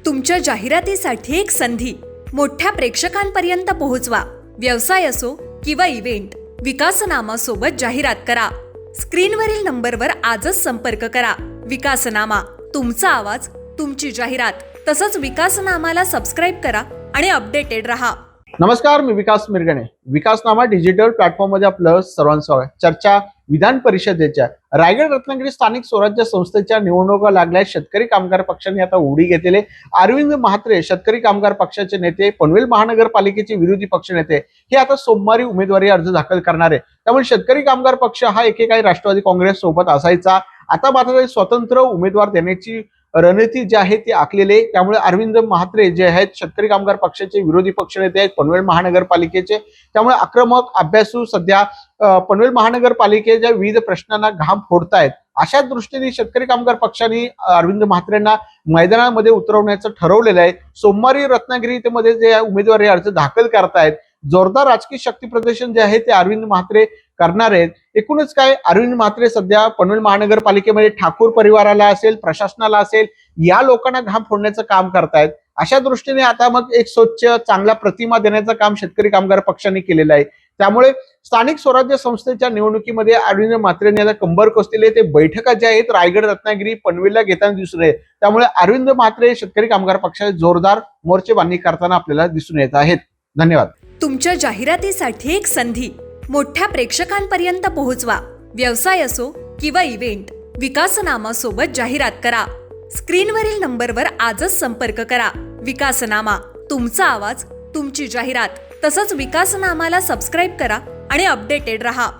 तुमच्या जाहिरातीसाठी एक संधी मोठ्या प्रेक्षकांपर्यंत पोहोचवा. व्यवसाय असो किंवा इव्हेंट, विकासनामा सोबत जाहिरात करा. स्क्रीनवरील नंबरवर आजच संपर्क करा. विकासनामा, तुमचा आवाज, तुमची जाहिरात. तसंच विकासनामाला सबस्क्राईब करा आणि अपडेटेड रहा. नमस्कार, मी विकास मिरगणे. विकासनामा डिजिटल प्लॅटफॉर्म मध्ये आपलं सर्वांचं स्वागत. चर्चा विधान परिषदेच्या रायगड रत्नागिरी स्थानिक स्वराज्य संस्थेच्या निवडणुका लागल्या. शेतकरी कामगार पक्षाने आता उडी घेतलेले. अरविंद म्हात्रे शेतकरी कामगार पक्षाचे नेते, पनवेल महानगरपालिकेचे विरोधी पक्षनेते हे आता सोमवारी उमेदवारी अर्ज दाखल करणार आहे. त्यामुळे शेतकरी कामगार पक्ष हा एकेकाळी राष्ट्रवादी काँग्रेस सोबत असायचा. आता मात्र स्वतंत्र उमेदवार देण्याची रणनीती जी आहे ती आखलेली. त्यामुळे अरविंद म्हात्रे जे आहेत शेतकरी कामगार पक्षाचे विरोधी पक्षनेते आहेत पनवेल महानगरपालिकेचे. त्यामुळे आक्रमक, अभ्यासू, सध्या पनवेल महानगरपालिकेच्या विविध प्रश्नांना घाम फोडतायत. अशा दृष्टीने शेतकरी कामगार पक्षाने अरविंद म्हात्रेंना मैदानामध्ये उतरवण्याचं ठरवलेलं आहे. सोमवारी रत्नागिरी मध्ये जे उमेदवारी अर्ज दाखल करतायत, जोरदार राजकीय शक्ती प्रदर्शन जे आहे ते अरविंद म्हात्रे करणार आहेत. एकूणच काय, अरविंद म्हात्रे सध्या पनवेल महानगरपालिकेमध्ये ठाकूर परिवाराला असेल, प्रशासनाला असेल, या लोकांना घाम फोडण्याचं काम करतायत. अशा दृष्टीने आता मग एक स्वच्छ चांगला प्रतिमा देण्याचं काम शेतकरी कामगार पक्षाने केलेलं आहे. त्यामुळे स्थानिक स्वराज्य संस्थेच्या निवडणुकीमध्ये अरविंद म्हात्रेंनी आता कंबर कसलेले. ते बैठका ज्या आहेत रायगड, रत्नागिरी, पनवेलला घेताना दिसून येत. त्यामुळे अरविंद म्हात्रे शेतकरी कामगार पक्षाचे जोरदार मोर्चेबांधणी करताना आपल्याला दिसून येत आहेत. धन्यवाद. तुमच्या जाहिरातीसाठी एक संधी मोठ्या प्रेक्षकांपर्यंत पोहोचवा. व्यवसाय असो किंवा इव्हेंट, विकासनामा सोबत जाहिरात करा. स्क्रीनवरील नंबरवर आजच संपर्क करा. विकासनामा, तुमचा आवाज, तुमची जाहिरात. तसंच विकासनामाला सबस्क्राईब करा आणि अपडेटेड रहा.